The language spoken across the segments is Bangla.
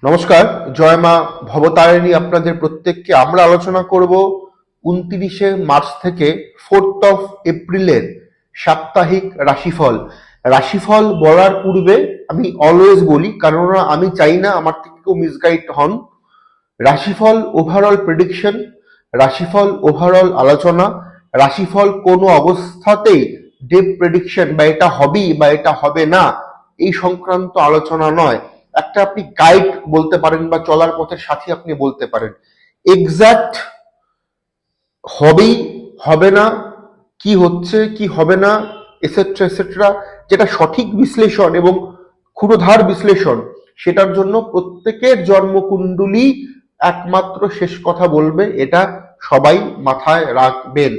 নমস্কার, জয় মা ভবতারিণী। আপনাদের প্রত্যেককে আমরা আলোচনা করব 29শে মার্চ থেকে 4 এপ্রিলের সাপ্তাহিক রাশিফল। রাশিফল বলার পূর্বে আমি অলওয়েজ বলি, কারণ আমি চাই না আমার থেকে কেউ মিসগাইড হন। রাশিফল ওভারঅল প্রেডিকশন, রাশিফল ওভারঅল আলোচনা, রাশিফল কোনো অবস্থাতেই ডেপ প্রেডিকশন বা এটা হবেই বা এটা হবে না এই সংক্রান্ত আলোচনা নয়। একটা আপনি গাইড বলতে পারেন বা চলার পথের সাথী আপনি বলতে পারেন। এক্সাক্ট হবেই হবে না, কি হচ্ছে কি হবে না এসেট্রা এসেট্রা, যেটা সঠিক বিশ্লেষণ এবং ক্ষুরধার বিশ্লেষণ, সেটার জন্য প্রত্যেকের জন্মকুণ্ডলী একমাত্র শেষ কথা বলবে, এটা সবাই মাথায় রাখবেন।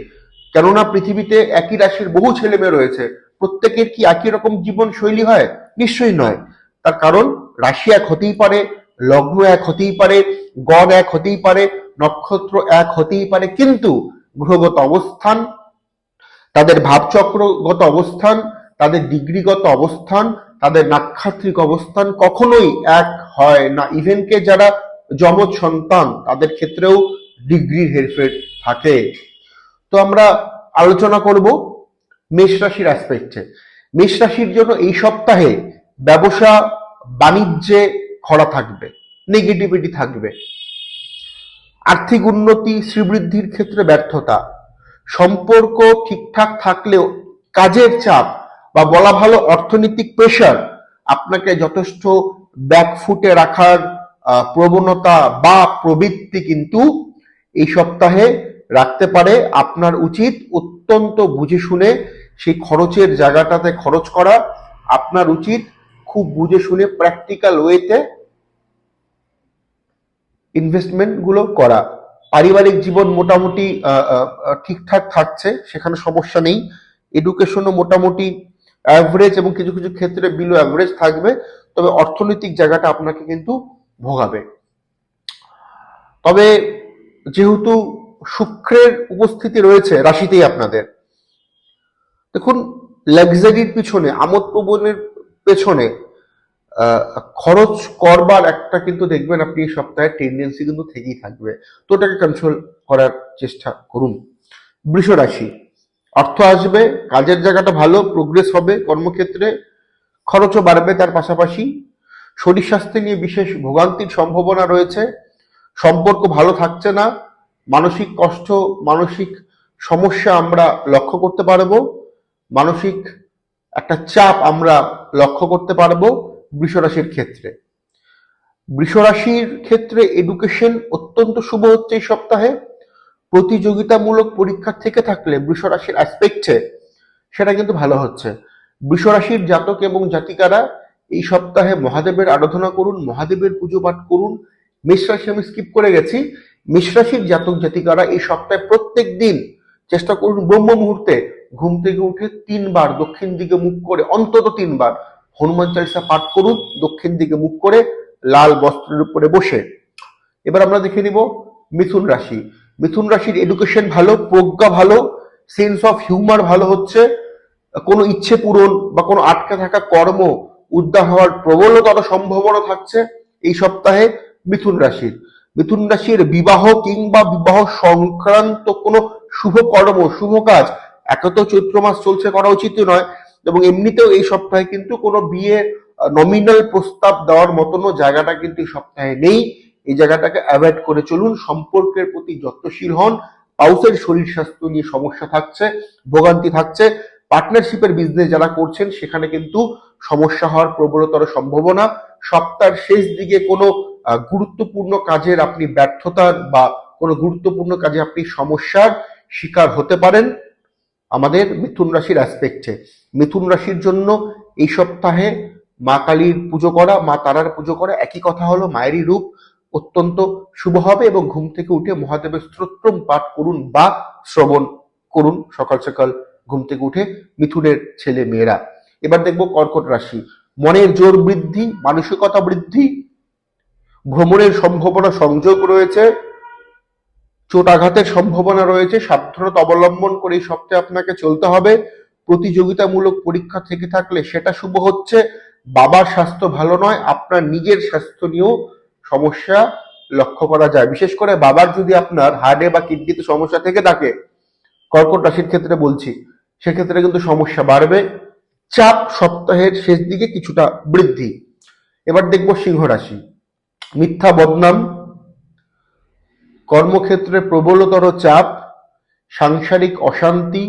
কেননা পৃথিবীতে একই রাশির বহু ছেলে মেয়ে রয়েছে, প্রত্যেকের কি একই রকম জীবন শৈলী হয়? নিশ্চয়ই নয়। তার কারণ রাশি এক হতেই পারে, লগ্ন এক হতেই পারে, গণ এক হতেই পারে, নক্ষত্র এক হতেই পারে, কিন্তু গ্রহগত অবস্থান, তাদের ভাবচক্রগত অবস্থান, তাদের ডিগ্রিগত অবস্থান, তাদের নাক্ষত্রিক অবস্থান কখনোই এক হয় না। ইভেনকে যারা যমজ সন্তান তাদের ক্ষেত্রেও ডিগ্রির হেরফের থাকে। তো আমরা আলোচনা করব মেষ রাশির অ্যাসপেক্টে। মেষ রাশির জন্য এই সপ্তাহে ব্যবসা বাণিজ্যে খরা থাকবে, নেগেটিভিটি থাকবে, আর্থিক উন্নতি শ্রীবৃদ্ধির ক্ষেত্রে ব্যর্থতা, সম্পর্ক ঠিকঠাক থাকলেও কাজের চাপ বা বলা ভালো অর্থনৈতিক প্রেশার আপনাকে যথেষ্ট ব্যাকফুটে রাখার প্রবণতা বা প্রবৃত্তি কিন্তু এই সপ্তাহে রাখতে পারে। আপনার উচিত অত্যন্ত বুঝে শুনে সেই খরচের জায়গাটাতে খরচ করা। আপনার উচিত খুব বুঝে শুনে প্র্যাকটিক্যাল ওয়েতে ইনভেস্টমেন্ট গুলো করা। পারিবারিক জীবন মোটামুটি ঠিকঠাক থাকছে, সেখানে সমস্যা নেই। এডুকেশনও মোটামুটি অ্যাভারেজ এবং কিছু কিছু ক্ষেত্রে বিলো অ্যাভারেজ থাকবে, তবে অর্থনৈতিক জায়গাটা আপনাকে কিন্তু ভোগাবে। তবে যেহেতু শুক্রের উপস্থিতি রয়েছে রাশিতেই আপনাদের, দেখুন, লাক্সারির পিছনে, আমোদ প্রবণের পেছনে খরচ করবার একটা কিন্তু দেখবেন আপনি এই সপ্তাহে টেন্ডেন্সি কিন্তু থেকেই থাকবে। তো ওটাকে কন্ট্রোল করার চেষ্টা করুন। বৃষ রাশি, অর্থ আসবে, কাজের জায়গাটা ভালো, প্রোগ্রেস হবে, কর্মক্ষেত্রে খরচও বাড়বে, তার পাশাপাশি শরীর স্বাস্থ্য নিয়ে বিশেষ ভোগান্তির সম্ভাবনা রয়েছে। সম্পর্ক ভালো থাকছে না, মানসিক কষ্ট, মানসিক সমস্যা আমরা লক্ষ্য করতে পারবো, মানসিক একটা চাপ আমরা লক্ষ্য করতে পারবো বৃষরাশির ক্ষেত্রে। বৃষরাশির ক্ষেত্রে এডুকেশন অত্যন্ত শুভ হচ্ছে এই সপ্তাহে। প্রতিযোগিতামূলক পরীক্ষা থেকে থাকলে বৃষরাশির অ্যাসপেক্টে সেটা কিন্তু ভালো হচ্ছে। বৃষরাশির জাতক এবং জাতিকারা এই সপ্তাহে মহাদেবের আরাধনা করুন, মহাদেবের পুজো পাঠ করুন। মেষ রাশি আমি স্কিপ করে গেছি। মেষ রাশির জাতক জাতিকারা এই সপ্তাহে প্রত্যেক দিন চেষ্টা করুন ব্রহ্ম মুহূর্তে ঘুম থেকে উঠে 3 বার দক্ষিণ দিকে মুখ করে, অন্তত 3 বার হনুমান চালিসা পাঠ করুন দক্ষিণ দিকে মুখ করে, লাল বস্ত্রের উপরে বসে। এবার আমরা দেখে নিব মিথুন রাশি। মিথুন রাশির এডুকেশন ভালো, প্রজ্ঞা ভালো, সেন্স অফ হিউমার ভালো হচ্ছে। কোনো ইচ্ছে পূরণ বা কোনো আটকে থাকা কর্ম উদ্ধার হওয়ার প্রবলতর সম্ভাবনা থাকছে এই সপ্তাহে মিথুন রাশির। মিথুন রাশির বিবাহ কিংবা বিবাহ সংক্রান্ত কোনো শুভ কর্ম, শুভ কাজ একে তো চৈত্র মাস চলছে, করা উচিত নয়, এবং এমনিতেও এই সপ্তাহে কিন্তু কোনো বিয়ে নমিনাল প্রস্তাব দেওয়ার মতনও জায়গাটা কিন্তু এই সপ্তাহে নেই। এই জায়গাটাকে অ্যাভয়েড করে চলুন। সম্পর্কের প্রতি যত্নশীল হন। পাউসের শরীর স্বাস্থ্য নিয়ে সমস্যা থাকছে, ভোগান্তি থাকছে। পার্টনারশিপের বিজনেস যারা করছেন সেখানে কিন্তু সমস্যা হওয়ার প্রবলতর সম্ভাবনা। সপ্তাহের শেষ দিকে কোনো গুরুত্বপূর্ণ কাজের আপনি ব্যর্থতার বা কোনো গুরুত্বপূর্ণ কাজে আপনি সমস্যার শিকার হতে পারেন। আমাদের মিথুন রাশির অ্যাসপেক্টে, মিথুন রাশির জন্য এই সপ্তাহে মা কালীর পুজো করা, মা তারার পুজো করা, একই কথা হলো মায়েরই রূপ, অত্যন্ত শুভ হবে। এবং ঘুম থেকে উঠে মহাদেবের স্তোত্রম পাঠ করুন বা শ্রবণ করুন সকাল সকাল ঘুম থেকে উঠে মিথুনের ছেলে মেয়েরা। এবার দেখবো কর্কট রাশি। মনের জোর বৃদ্ধি, মানসিকতা বৃদ্ধি, ভ্রমণের সম্ভাবনা সংযোগ রয়েছে, চোট আঘাতের সম্ভাবনা রয়েছে। সাবধানতা অবলম্বন করে এই সপ্তাহে আপনাকে চলতে হবে। প্রতিযোগিতামূলক পরীক্ষা থেকে থাকলে সেটা শুভ হচ্ছে। বাবার স্বাস্থ্য ভালো নয়, আপনার নিজের স্বাস্থ্য নিয়েও সমস্যা লক্ষ্য করা যায়। বিশেষ করে বাবার যদি আপনার হার্টে বা কিডনিতে সমস্যা থেকে থাকে, কর্কট রাশির ক্ষেত্রে বলছি, সেক্ষেত্রে কিন্তু সমস্যা বাড়বে। চাপ সপ্তাহের শেষ দিকে কিছুটা বৃদ্ধি। এবার দেখব সিংহ রাশি। মিথ্যা বদনাম, কর্মক্ষেত্রে প্রবলতর চাপ, সাংসারিক অশান্তি,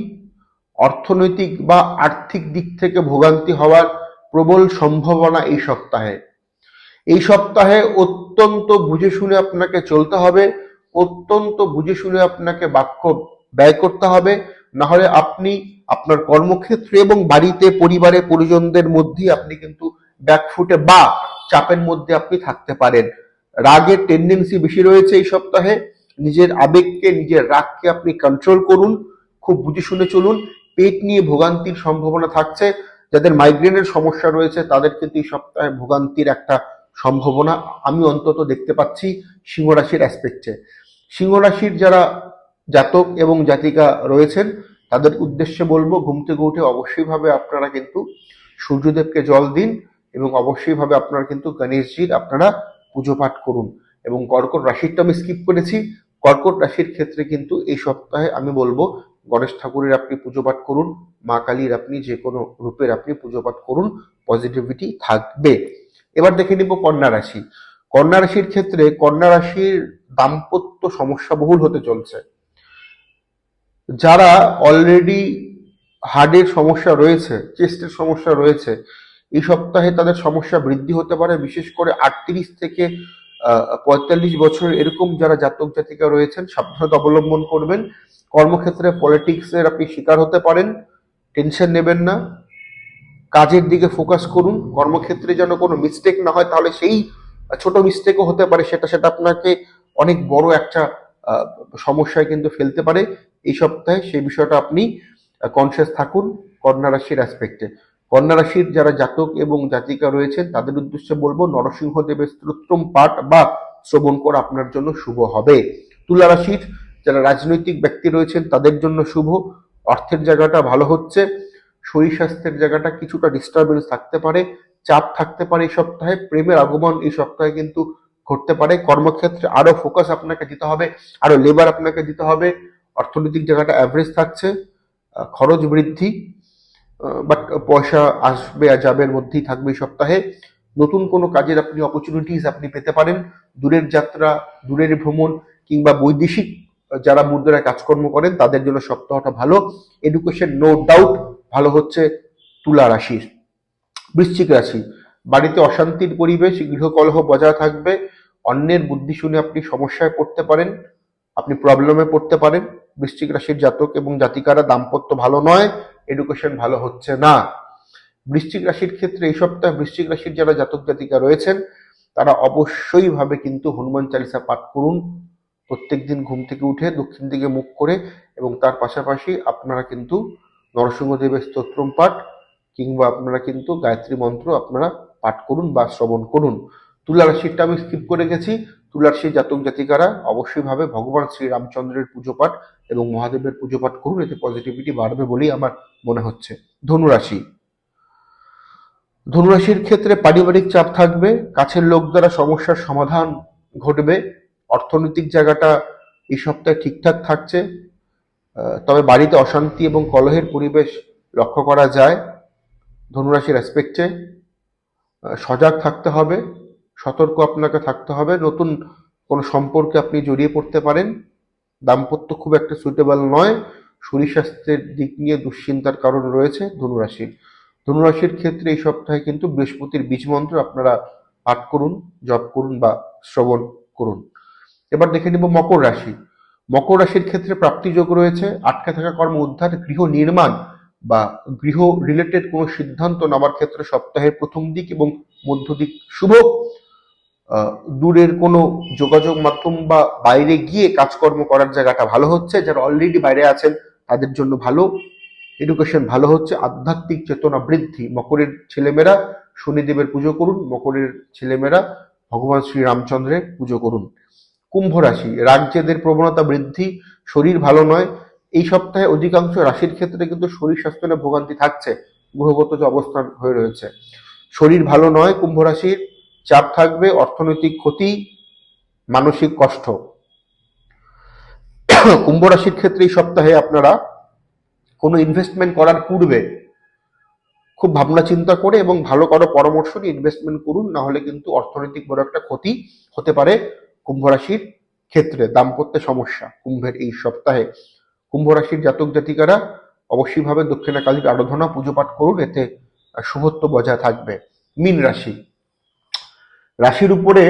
অর্থনৈতিক বা আর্থিক দিক থেকে ভোগান্তি হওয়ার প্রবল সম্ভাবনা এই সপ্তাহে। এই সপ্তাহে অত্যন্ত বুঝে শুনে আপনাকে চলতে হবে, অত্যন্ত বুঝে শুনে আপনাকে বাক্য ব্যয় করতে হবে, না হলে আপনি আপনার কর্মক্ষেত্রে এবং বাড়িতে পরিবারে পরিজনদের মধ্যেই আপনি কিন্তু ব্যাকফুটে বা চাপের মধ্যে আপনি থাকতে পারেন। রাগের টেন্ডেন্সি বেশি রয়েছে এই সপ্তাহে। নিজের আবেগকে, নিজের রাগকে আপনি কন্ট্রোল করুন, খুব বুঝে শুনে চলুন। পেট নিয়ে ভোগান্তির সম্ভাবনা থাকছে। যাদের মাইগ্রেনের সমস্যা রয়েছে তাদের কিন্তু এই সপ্তাহে ভোগান্তির একটা সম্ভাবনা আমি অন্তত দেখতে পাচ্ছি সিংহ রাশির অ্যাসপেক্টে। সিংহ রাশির যারা জাতক এবং জাতিকা রয়েছেন তাদের উদ্দেশ্যে বলবো, ঘুম থেকে উঠে অবশ্যই ভাবে আপনারা কিন্তু সূর্যদেবকে জল দিন এবং অবশ্যই ভাবে আপনারা কিন্তু গণেশজির আপনারা পুজো পাঠ করুন। এবং কর্কট রাশিরটা আমি স্কিপ করেছি। কর্কট রাশির ক্ষেত্রে কিন্তু এই সপ্তাহে আমি বলবো গণেশ ঠাকুরের আপনি পুজো পাঠ করুন, মা কালীর আপনি যে কোনো রূপের আপনি পুজো পাঠ করুন, পজিটিভিটি থাকবে। এবার দেখে নিব কন্যা রাশি। কন্যা রাশির ক্ষেত্রে কন্যা রাশির দাম্পত্য সমস্যা বহুল হতে চলছে। যারা অলরেডি হার্টের সমস্যা রয়েছে, চেস্টের সমস্যা রয়েছে, এই সপ্তাহে তাদের সমস্যা বৃদ্ধি হতে পারে। বিশেষ করে 38 থেকে 45 বছর এরকম যারা জাতক জাতিকা রয়েছেন সাবধানতা অবলম্বন করবেন। কর্মক্ষেত্রে পলিটিক্সের আপনি শিকার হতে পারেন, টেনশন নেবেন না, কাজের দিকে ফোকাস করুন। কর্মক্ষেত্রে যেন কোনো মিস্টেক না হয়, তাহলে সেই ছোট মিস্টেকও হতে পারে, সেটা আপনাকে অনেক বড় একটা সমস্যায় কিন্তু ফেলতে পারে এই সপ্তাহে। সেই বিষয়টা আপনি কনসিয়াস থাকুন কন্যা রাশির অ্যাসপেক্টে। কন্যা রাশির যারা জাতক এবং জাতিকা রয়েছেন তাদের উদ্দেশ্যে বলবো নরসিংহ দেবের স্তোত্রম পাঠ বা শ্রবণ করা আপনার জন্য শুভ হবে। তুলা রাশির যারা রাজনৈতিক ব্যক্তি রয়েছেন তাদের জন্য শুভ। অর্থের জায়গাটা ভালো হচ্ছে। শরীর স্বাস্থ্যের জায়গাটা কিছুটা ডিস্টারবেন্স থাকতে পারে, চাপ থাকতে পারে এই সপ্তাহে। প্রেমের আগমন এই সপ্তাহে কিন্তু ঘটতে পারে। কর্মক্ষেত্রে আরো ফোকাস আপনাকে দিতে হবে, আরো লেবার আপনাকে দিতে হবে। অর্থনৈতিক জায়গাটা অ্যাভারেজ থাকছে, খরচ বৃদ্ধি, বাট পয়সা আসবে আর যাবের মধ্যেই থাকবে এই সপ্তাহে। নতুন কোনো কাজের আপনি অপরচুনিটিস আপনি পেতে পারেন। দূরের যাত্রা, দূরের ভ্রমণ কিংবা বৈদেশিক যারা মুদ্রায় কাজকর্ম করেন তাদের জন্য সপ্তাহটা ভালো। এডুকেশন নো ডাউট ভালো হচ্ছে তুলা রাশির। বৃশ্চিক রাশি, বাড়িতে অশান্তির পরিবেশ, গৃহকলহ বজায় থাকবে। অন্যের বুদ্ধি শুনে আপনি সমস্যায় পড়তে পারেন, আপনি প্রবলেমে পড়তে পারেন। বৃশ্চিক রাশির জাতক এবং জাতিকারা দাম্পত্য ভালো নয়, এডুকেশন ভালো হচ্ছে না। বৃশ্চিক রাশির ক্ষেত্রে এই সপ্তাহে বৃশ্চিক রাশির যারা জাতক জাতিকা রয়েছেন তারা অবশ্যই ভাবে কিন্তু হনুমান চালিসা পাঠ করুন প্রত্যেকদিন ঘুম থেকে উঠে দক্ষিণ দিকে মুখ করে, এবং তার পাশাপাশি আপনারা কিন্তু নরসিংহদেবের স্তোত্রম পাঠ কিংবা আপনারা কিন্তু গায়ত্রী মন্ত্র আপনারা পাঠ করুন বা শ্রবণ করুন। তুলা রাশিটা আমি স্কিপ করে গেছি। তুলা রাশির জাতক জাতিকারা অবশ্যই ভাবে ভগবান শ্রী রামচন্দ্রের পুজো পাঠ এবং মহাদেবের পুজো পাঠ করুন, এতে পজিটিভিটি বাড়বে বলেই আমার মনে হচ্ছে। ধনুরাশি, ধনুরাশির ক্ষেত্রে পারিবারিক চাপ থাকবে, কাছের লোক দ্বারা সমস্যার সমাধান ঘটবে। অর্থনৈতিক জায়গাটা এই সপ্তাহে ঠিকঠাক থাকছে, তবে বাড়িতে অশান্তি এবং কলহের পরিবেশ লক্ষ্য করা যায়। ধনুরাশির অ্যাসপেক্টে সজাগ থাকতে হবে, সতর্ক আপনাকে থাকতে হবে। নতুন কোনো সম্পর্কে আপনি জড়িয়ে পড়তে পারেন। দাম্পত্য খুব একটা সুইটেবল নয়। শরীর স্বাস্থ্যের দিক নিয়ে দুশ্চিন্তার কারণ রয়েছে ধনুরাশির। ধনুরাশির ক্ষেত্রে এই সপ্তাহে কিন্তু বৃহস্পতির বীজ মন্ত্র আপনারা পাঠ করুন, জপ করুন বা শ্রবণ করুন। এবার দেখে নিব মকর রাশি। মকর রাশির ক্ষেত্রে প্রাপ্তিযোগ রয়েছে, আটকে থাকা কর্ম উদ্ধার, গৃহ নির্মাণ বা গৃহ রিলেটেড কোনো সিদ্ধান্ত নেওয়ার ক্ষেত্রে সপ্তাহের প্রথম দিক এবং মধ্য দিক শুভ। দূরের কোনো যোগাযোগ মাধ্যম বা বাইরে গিয়ে কাজকর্ম করার জায়গাটা ভালো হচ্ছে। যারা অলরেডি বাইরে আছেন তাদের জন্য ভালো। এডুকেশন ভালো হচ্ছে, আধ্যাত্মিক চেতনা বৃদ্ধি। মকরের ছেলেমেয়েরা শনিদেবের পুজো করুন, মকরের ছেলেমেয়েরা ভগবান শ্রী রামচন্দ্রের পুজো করুন। কুম্ভ রাশি, রাগজেদের প্রবণতা বৃদ্ধি, শরীর ভালো নয়। এই সপ্তাহে অধিকাংশ রাশির ক্ষেত্রে কিন্তু শরীর স্বাস্থ্য নিয়ে ভোগান্তি থাকছে, গ্রহগত যে অবস্থান হয়ে রয়েছে। শরীর ভালো নয় কুম্ভ রাশির, চাপ থাকবে, অর্থনৈতিক ক্ষতি, মানসিক কষ্ট। কুম্ভ রাশির ক্ষেত্রে এই সপ্তাহে আপনারা কোনো ইনভেস্টমেন্ট করার পূর্বে খুব ভাবনা চিন্তা করে এবং ভালো কারো পরামর্শ নিয়ে ইনভেস্টমেন্ট করুন, না হলে কিন্তু অর্থনৈতিক বড় একটা ক্ষতি হতে পারে কুম্ভ রাশির ক্ষেত্রে। দাম্পত্য সমস্যা কুম্ভের এই সপ্তাহে। কুম্ভ রাশির জাতক জাতিকারা অবশ্যই ভাবে দক্ষিণা কালীর আরাধনা পুজো পাঠ করুন, এতে শুভত্ব বজায় থাকবে। মীন রাশি, রাশির উপরে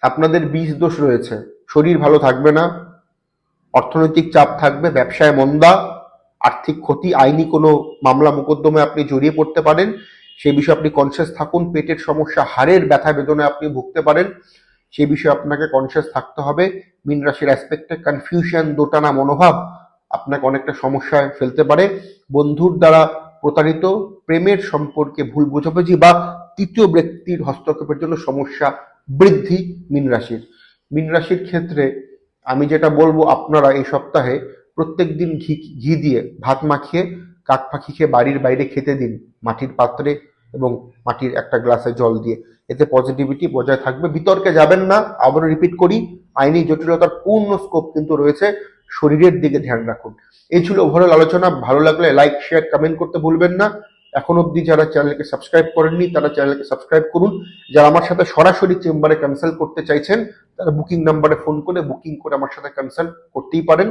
আপনাদের বীজ দোষ রয়েছে, শরীর ভালো থাকবে না, অর্থনৈতিক চাপ থাকবে, ব্যবসায় মন্দা, আর্থিক ক্ষতি, আইনি কোনো মামলা মোকদ্দমায় আপনি জড়িয়ে পড়তে পারেন, সেই বিষয়ে আপনি কনসিয়াস থাকুন। পেটের সমস্যা, হাড়ের ব্যথা বেদনায় আপনি ভুগতে পারেন, সেই বিষয়ে আপনাকে কনসিয়াস থাকতে হবে। মীন রাশির অ্যাসপেক্টে কনফিউশন, দোটানা মনোভাব আপনাকে অনেকটা সমস্যায় ফেলতে পারে। বন্ধুর দ্বারা প্রতারিত, প্রেমের সম্পর্কে ভুল বোঝাবুঝি বা তৃতীয় ব্যক্তির হস্তক্ষেপের জন্য সমস্যা বৃদ্ধি মীন রাশির। মীন রাশির ক্ষেত্রে আমি যেটা বলবো, আপনারা এই সপ্তাহে প্রত্যেক দিন ঘি দিয়ে ভাত মাখিয়ে কাক পাখি খেয়ে বাড়ির বাইরে খেতে দিন, মাটির পাত্রে এবং মাটির একটা গ্লাসে জল দিয়ে। এতে পজিটিভিটি বজায় থাকবে। বিতর্কে যাবেন না, আবারও রিপিট করি, আইনি জটিলতার পূর্ণ স্কোপ কিন্তু রয়েছে, শরীরের দিকে ধ্যান রাখুন। এই ছিল ওভারঅল আলোচনা। ভালো লাগলে লাইক, শেয়ার, কমেন্ট করতে ভুলবেন না। এখন অবধি যারা চ্যানেলকে সাবস্ক্রাইব করেননি তারা চ্যানেলকে সাবস্ক্রাইব করুন। যারা আমার সাথে সরাসরি চেম্বারে কনসাল্ট করতে চাইছেন তারা বুকিং নাম্বারে ফোন করে বুকিং করে আমার সাথে কনসাল্ট করতেই পারেন।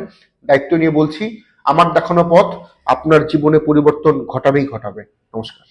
দায়িত্ব নিয়ে বলছি, আমার দেখানো পথ আপনার জীবনে পরিবর্তন ঘটাবেই ঘটাবে। নমস্কার।